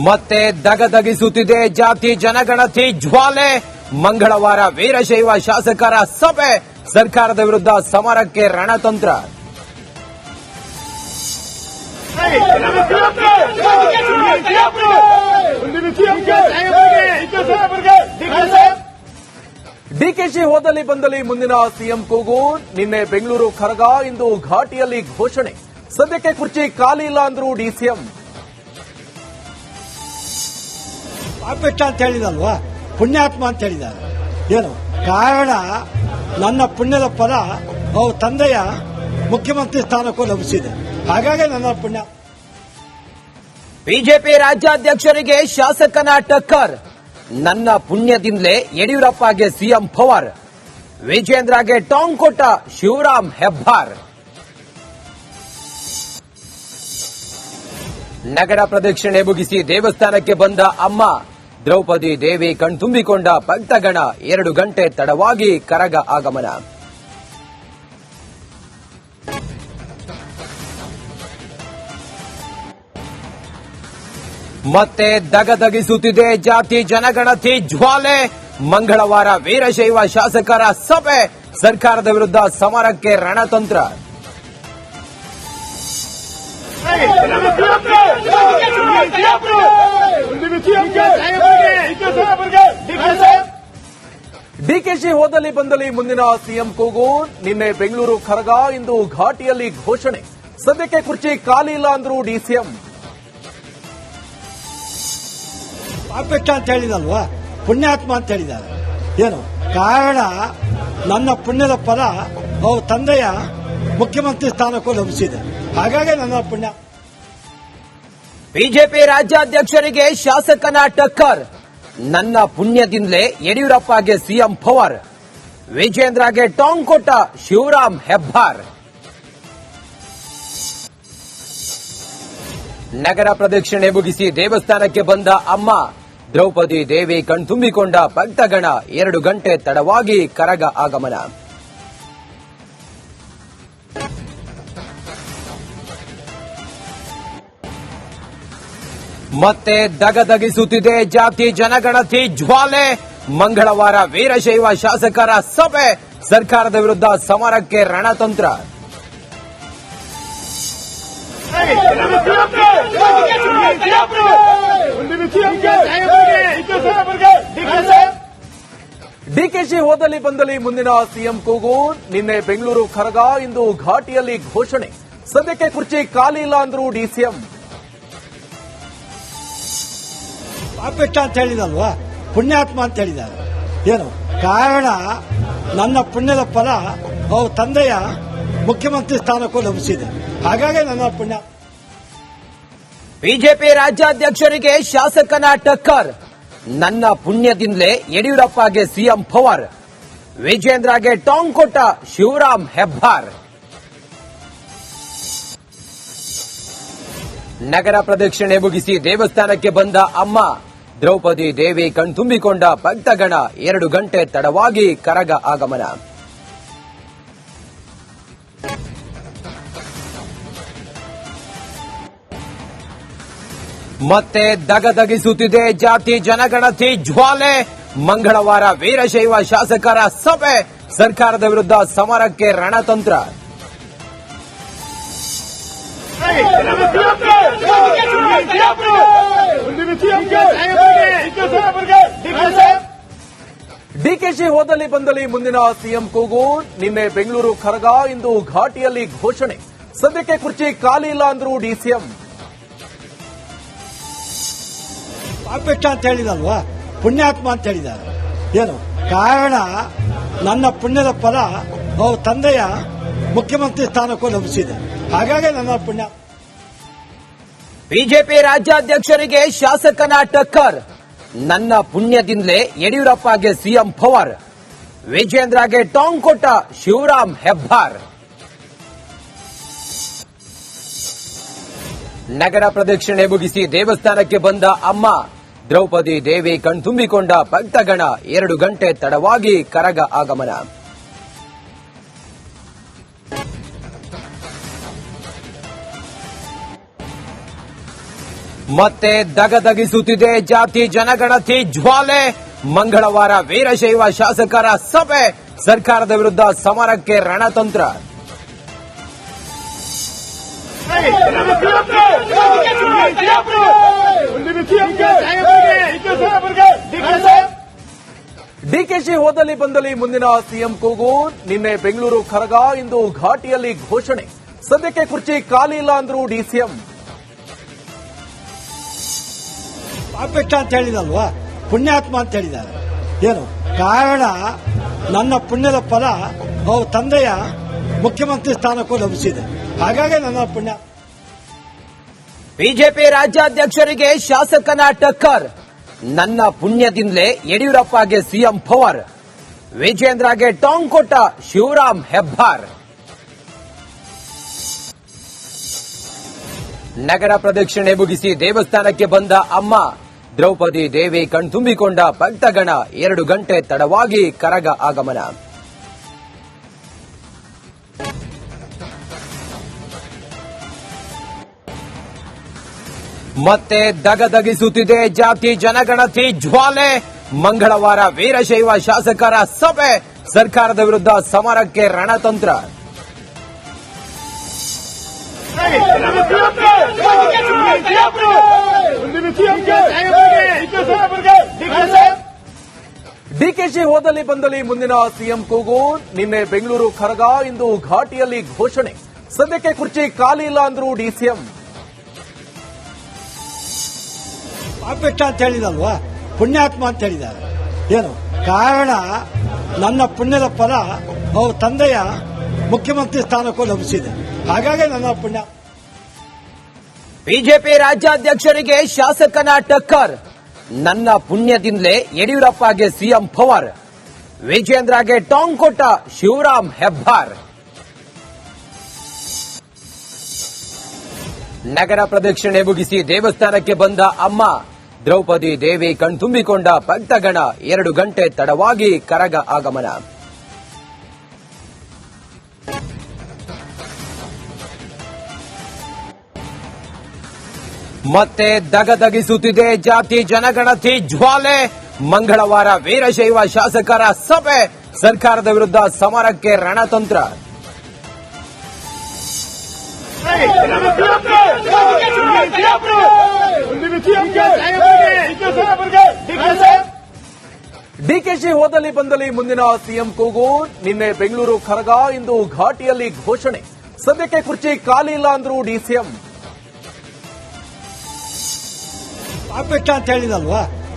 ಮತ್ತೆ ದಗದಗಿಸುತ್ತಿದೆ ಜಾತಿ ಜನಗಣತಿ ಜ್ವಾಲೆ. ಮಂಗಳವಾರ ವೀರಶೈವ ಶಾಸಕರ ಸಭೆ, ಸರ್ಕಾರದ ವಿರುದ್ಧ ಸಮರಕ್ಕೆ ರಣತಂತ್ರ. ಡಿಕೆಶಿ ಹೋದಲ್ಲಿ ಬಂದಲ್ಲಿ ಮುಂದಿನ ಸಿಎಂ ಕೂಗು. ನಿನ್ನೆ ಬೆಂಗಳೂರು ಖರಗ, ಇಂದು ಘಾಟಿಯಲ್ಲಿ ಘೋಷಣೆ. ಸದ್ಯಕ್ಕೆ ಕುರ್ಚಿ ಖಾಲಿ ಇಲ್ಲ ಅಂದ್ರು ಡಿಸಿಎಂ. ಪಾಪಿಷ್ಟ ಅಂತ ಹೇಳಿದಲ್ವಾ, ಪುಣ್ಯಾತ್ಮ ಅಂತ ಹೇಳಿದ್ದಾರೆ. ಏನು ಕಾರಣ? ನನ್ನ ಪುಣ್ಯದ ಫಲ ಅವ್ರ ತಂದೆಯ ಮುಖ್ಯಮಂತ್ರಿ ಸ್ಥಾನಕ್ಕೂ ಲಭಿಸಿದೆ, ಹಾಗಾಗಿ ನನ್ನ ಪುಣ್ಯ. ಬಿಜೆಪಿ ರಾಜ್ಯಾಧ್ಯಕ್ಷರಿಗೆ ಶಾಸಕನ ಟಕ್ಕರ್. ನನ್ನ ಪುಣ್ಯದಿಂದಲೇ ಯಡಿಯೂರಪ್ಪಗೆ ಸಿಎಂ ಪವರ್. ವಿಜೇಂದ್ರಗೆ ಟಾಂಗ್ ಕೊಟ್ಟ ಶಿವರಾಮ್ ಹೆಬ್ಬಾರ್. ನಗರ ಪ್ರದಕ್ಷಿಣೆ ಮುಗಿಸಿ ದೇವಸ್ಥಾನಕ್ಕೆ ಬಂದ ಅಮ್ಮ ದ್ರೌಪದಿ ದೇವಿ ಕಣ್ತುಂಬಿಕೊಂಡ ಭಕ್ತಗಣ. 2 ಗಂಟೆ ತಡವಾಗಿ ಕರಗ ಆಗಮನ. ಮತ್ತೆ ದಗದಗಿಸುತ್ತಿದೆ ಜಾತಿ ಜನಗಣತಿ ಜ್ವಾಲೆ. ಮಂಗಳವಾರ ವೀರಶೈವ ಶಾಸಕರ ಸಭೆ, ಸರ್ಕಾರದ ವಿರುದ್ಧ ಸಮರಕ್ಕೆ ರಣತಂತ್ರ. ಡಿಕೆಶಿ ಹೋದಲ್ಲಿ ಬಂದಲ್ಲಿ ಮುಂದಿನ ಸಿಎಂ ಕೂಗು. ನಿನ್ನೆ ಬೆಂಗಳೂರು ಖರಗ, ಇಂದು ಘಾಟಿಯಲ್ಲಿ ಘೋಷಣೆ. ಸದ್ಯಕ್ಕೆ ಕುರ್ಚಿ ಖಾಲಿ ಇಲ್ಲ ಅಂದ್ರು ಡಿಸಿಎಂ. ಪಾಪಿಷ್ಟ ಅಂತ ಹೇಳಿದಲ್ವಾ, ಪುಣ್ಯಾತ್ಮ ಅಂತ ಹೇಳಿದ್ದಾರೆ. ಏನು ಕಾರಣ? ನನ್ನ ಪುಣ್ಯದ ಫಲ ಅವ್ರ ತಂದೆಯ ಮುಖ್ಯಮಂತ್ರಿ ಸ್ಥಾನಕ್ಕೂ ಲಭಿಸಿದೆ, ಹಾಗಾಗಿ ನನ್ನ ಪುಣ್ಯ. ಬಿಜೆಪಿ ರಾಜ್ಯಾಧ್ಯಕ್ಷರಿಗೆ ಶಾಸಕನ ಟಕ್ಕರ್. ನನ್ನ ಪುಣ್ಯದಿಂದಲೇ ಯಡಿಯೂರಪ್ಪಗೆ ಸಿಎಂ ಪವರ್. ವಿಜೇಂದ್ರಗೆ ಟಾಂಗ್ ಕೊಟ್ಟ ಶಿವರಾಮ್ ಹೆಬ್ಬಾರ್. ನಗರ ಪ್ರದಕ್ಷಿಣೆ ಮುಗಿಸಿ ದೇವಸ್ಥಾನಕ್ಕೆ ಬಂದ ಅಮ್ಮ ದ್ರೌಪದಿ ದೇವಿ ಕಣ್ತುಂಬಿಕೊಂಡ ಭಕ್ತಗಣ. 2 ಗಂಟೆ ತಡವಾಗಿ ಕರಗ ಆಗಮನ. ಮತ್ತೆ ದಗದಗಿಸುತ್ತಿದೆ ಜಾತಿ ಜನಗಣತಿ ಜ್ವಾಲೆ. ಮಂಗಳವಾರ ವೀರಶೈವ ಶಾಸಕರ ಸಭೆ, ಸರ್ಕಾರದ ವಿರುದ್ಧ ಸಮರಕ್ಕೆ ರಣತಂತ್ರ. ಡಿಕೆಶಿ ಹೋದಲ್ಲಿ ಬಂದಲ್ಲಿ ಮುಂದಿನ ಸಿಎಂ ಕೂಗು. ನಿನ್ನೆ ಬೆಂಗಳೂರು ಖರಗ, ಇಂದು ಘಾಟಿಯಲ್ಲಿ ಘೋಷಣೆ. ಸದ್ಯಕ್ಕೆ ಕುರ್ಚಿ ಖಾಲಿ ಇಲ್ಲ ಅಂದ್ರು ಡಿಸಿಎಂ. ಪಾಪಿಷ್ಟ ಅಂತ ಹೇಳಿದಲ್ವಾ, ಪುಣ್ಯಾತ್ಮ ಅಂತ ಹೇಳಿದ್ದಾರೆ. ಏನು ಕಾರಣ? ನನ್ನ ಪುಣ್ಯದ ಫಲ ಅವ್ರ ತಂದೆಯ ಮುಖ್ಯಮಂತ್ರಿ ಸ್ಥಾನಕ್ಕೂ ಲಭಿಸಿದೆ, ಹಾಗಾಗಿ ನನ್ನ ಪುಣ್ಯ. ಬಿಜೆಪಿ ರಾಜ್ಯಾಧ್ಯಕ್ಷರಿಗೆ ಶಾಸಕನ ಟಕ್ಕರ್. ನನ್ನ ಪುಣ್ಯದಿಂದಲೇ ಯಡಿಯೂರಪ್ಪಗೆ ಸಿಎಂ ಪವರ್. ವಿಜೇಂದ್ರಗೆ ಟಾಂಗ್ ಕೊಟ್ಟ ಶಿವರಾಮ್ ಹೆಬ್ಬಾರ್. ನಗರ ಪ್ರದಕ್ಷಿಣೆ ಮುಗಿಸಿ ದೇವಸ್ಥಾನಕ್ಕೆ ಬಂದ ಅಮ್ಮ ದ್ರೌಪದಿ ದೇವಿ ಕಣ್ತುಂಬಿಕೊಂಡ ಭಕ್ತಗಣ. 2 ಗಂಟೆ ತಡವಾಗಿ ಕರಗ ಆಗಮನ. ಮತ್ತೆ ದಗದಗಿಸುತ್ತಿದೆ ಜಾತಿ ಜನಗಣತಿ ಜ್ವಾಲೆ. ಮಂಗಳವಾರ ವೀರಶೈವ ಶಾಸಕರ ಸಭೆ, ಸರ್ಕಾರದ ವಿರುದ್ಧ ಸಮರಕ್ಕೆ ರಣತಂತ್ರ. ಡಿಕೆಶಿ ಹೋದಲ್ಲಿ ಬಂದಲ್ಲಿ ಮುಂದಿನ ಸಿಎಂ ಕೂಗು. ನಿನ್ನೆ ಬೆಂಗಳೂರು ಖರಗ, ಇಂದು ಘಾಟಿಯಲ್ಲಿ ಘೋಷಣೆ. ಸದ್ಯಕ್ಕೆ ಕುರ್ಚಿ ಖಾಲಿ ಇಲ್ಲ ಅಂದ್ರು ಡಿಸಿಎಂ. ಪಾಪಿಷ್ಟ ಅಂತ ಹೇಳಿದಲ್ವಾ, ಪುಣ್ಯಾತ್ಮ ಅಂತ ಹೇಳಿದ್ದಾರೆ. ಏನು ಕಾರಣ? ನನ್ನ ಪುಣ್ಯದ ಫಲ ಅವ್ರ ತಂದೆಯ ಮುಖ್ಯಮಂತ್ರಿ ಸ್ಥಾನಕ್ಕೂ ಲಭಿಸಿದೆ, ಹಾಗಾಗಿ ನನ್ನ ಪುಣ್ಯ. ಬಿಜೆಪಿ ರಾಜ್ಯಾಧ್ಯಕ್ಷರಿಗೆ ಶಾಸಕನ ಟಕ್ಕರ್. ನನ್ನ ಪುಣ್ಯದಿಂದಲೇ ಯಡಿಯೂರಪ್ಪಗೆ ಸಿಎಂ ಪವರ್. ವಿಜೇಂದ್ರಗೆ ಟಾಂಗ್ ಕೊಟ್ಟ ಶಿವರಾಮ್ ಹೆಬ್ಬಾರ್. ನಗರ ಪ್ರದಕ್ಷಿಣೆ ಮುಗಿಸಿ ದೇವಸ್ಥಾನಕ್ಕೆ ಬಂದ ಅಮ್ಮ ದ್ರೌಪದಿ ದೇವಿ ಕಣ್ತುಂಬಿಕೊಂಡ ಭಕ್ತಗಣ. 2 ಗಂಟೆ ತಡವಾಗಿ ಕರಗ ಆಗಮನ. ಮತ್ತೆ ದಗದಗಿಸುತ್ತಿದೆ ಜಾತಿ ಜನಗಣತಿ ಜ್ವಾಲೆ. ಮಂಗಳವಾರ ವೀರಶೈವ ಶಾಸಕರ ಸಭೆ, ಸರ್ಕಾರದ ವಿರುದ್ಧ ಸಮರಕ್ಕೆ ರಣತಂತ್ರ. ಡಿಕೆಶಿ ಹೋದಲ್ಲಿ ಬಂದಲ್ಲಿ ಮುಂದಿನ ಸಿಎಂ ಕೂಗು. ನಿನ್ನೆ ಬೆಂಗಳೂರು ಖರಗ, ಇಂದು ಘಾಟಿಯಲ್ಲಿ ಘೋಷಣೆ. ಸದ್ಯಕ್ಕೆ ಕುರ್ಚಿ ಖಾಲಿ ಇಲ್ಲ ಅಂದ್ರು ಡಿಸಿಎಂ. ಪಾಪೆಟ್ಟ ಅಂತ ಹೇಳಿದಲ್ವಾ, ಪುಣ್ಯಾತ್ಮ ಅಂತ ಹೇಳಿದ್ದಾರೆ. ಏನು ಕಾರಣ? ನನ್ನ ಪುಣ್ಯದ ಫಲ ಅವ್ರ ತಂದೆಯ ಮುಖ್ಯಮಂತ್ರಿ ಸ್ಥಾನಕ್ಕೂ ಲಭಿಸಿದೆ. ಹಾಗಾಗಿ ನನ್ನ ಪುಣ್ಯ. ಬಿಜೆಪಿ ರಾಜ್ಯಾಧ್ಯಕ್ಷರಿಗೆ ಶಾಸಕನ ಟಕ್ಕರ್. ನನ್ನ ಪುಣ್ಯದಿಂದಲೇ ಯಡಿಯೂರಪ್ಪಗೆ ಸಿಎಂ ಪವರ್. ವಿಜೇಂದ್ರಗೆ ಟಾಂಗ್ ಕೊಟ್ಟ ಶಿವರಾಮ್ ಹೆಬ್ಬಾರ್. ನಗರ ಪ್ರದಕ್ಷಿಣೆ ಮುಗಿಸಿ ದೇವಸ್ಥಾನಕ್ಕೆ ಬಂದ ಅಮ್ಮ ದ್ರೌಪದಿ ದೇವಿ ಕಣ್ತುಂಬಿಕೊಂಡ ಭಕ್ತಗಣ. 2 ಗಂಟೆ ತಡವಾಗಿ ಕರಗ ಆಗಮನ. ಮತ್ತೆ ದಗದಗಿಸುತ್ತಿದೆ ಜಾತಿ ಜನಗಣತಿ ಜ್ವಾಲೆ. ಮಂಗಳವಾರ ವೀರಶೈವ ಶಾಸಕರ ಸಭೆ, ಸರ್ಕಾರದ ವಿರುದ್ಧ ಸಮರಕ್ಕೆ ರಣತಂತ್ರ. ಡಿಕೆಶಿ ಹೋದಲ್ಲಿ ಬಂದಲ್ಲಿ ಮುಂದಿನ ಸಿಎಂ ಕೂಗು. ನಿನ್ನೆ ಬೆಂಗಳೂರು ಖರಗ, ಇಂದು ಘಾಟಿಯಲ್ಲಿ ಘೋಷಣೆ. ಸದ್ಯಕ್ಕೆ ಕುರ್ಚಿ ಖಾಲಿ ಇಲ್ಲ ಅಂದ್ರು ಡಿಸಿಎಂ. ಪಾಪೆಟ್ಟ ಅಂತ ಹೇಳಿದಲ್ವಾ, ಪುಣ್ಯಾತ್ಮ ಅಂತ ಹೇಳಿದ್ದಾರೆ. ಏನು ಕಾರಣ? ನನ್ನ ಪುಣ್ಯದ ಫಲ ಅವ್ರ ತಂದೆಯ ಮುಖ್ಯಮಂತ್ರಿ ಸ್ಥಾನಕ್ಕೂ ಲಭಿಸಿದೆ. ಹಾಗಾಗಿ ನನ್ನ ಪುಣ್ಯ. ಬಿಜೆಪಿ ರಾಜ್ಯಾಧ್ಯಕ್ಷರಿಗೆ ಶಾಸಕನ ಟಕ್ಕರ್. ನನ್ನ ಪುಣ್ಯದಿಂದಲೇ ಯಡಿಯೂರಪ್ಪಗೆ ಸಿಎಂ ಪವರ್. ವಿಜೇಂದ್ರಗೆ ಟಾಂಗ್ ಕೊಟ್ಟ ಶಿವರಾಮ್ ಹೆಬ್ಬಾರ್. ನಗರ ಪ್ರದಕ್ಷಿಣೆ ಮುಗಿಸಿ ದೇವಸ್ಥಾನಕ್ಕೆ ಬಂದ ಅಮ್ಮ ದ್ರೌಪದಿ ದೇವಿ ಕಣ್ತುಂಬಿಕೊಂಡ ಭಕ್ತಗಣ. 2 ಗಂಟೆ ತಡವಾಗಿ ಕರಗ ಆಗಮನ. ಮತ್ತೆ ದಗದಗಿಸುತ್ತಿದೆ ಜಾತಿ ಜನಗಣತಿ ಜ್ವಾಲೆ. ಮಂಗಳವಾರ ವೀರಶೈವ ಶಾಸಕರ ಸಭೆ, ಸರ್ಕಾರದ ವಿರುದ್ಧ ಸಮರಕ್ಕೆ ರಣತಂತ್ರ. ಡಿಕೆಶಿ ಹೋದಲ್ಲಿ ಬಂದಲ್ಲಿ ಮುಂದಿನ ಸಿಎಂ ಕೂಗು. ನಿನ್ನೆ ಬೆಂಗಳೂರು ಖರಗ, ಇಂದು ಘಾಟಿಯಲ್ಲಿ ಘೋಷಣೆ. ಸದ್ಯಕ್ಕೆ ಕುರ್ಚಿ ಖಾಲಿ ಇಲ್ಲ ಅಂದ್ರು ಡಿಸಿಎಂ. ಪಾಪೆಟ್ಟ ಅಂತ ಹೇಳಿದಲ್ವಾ,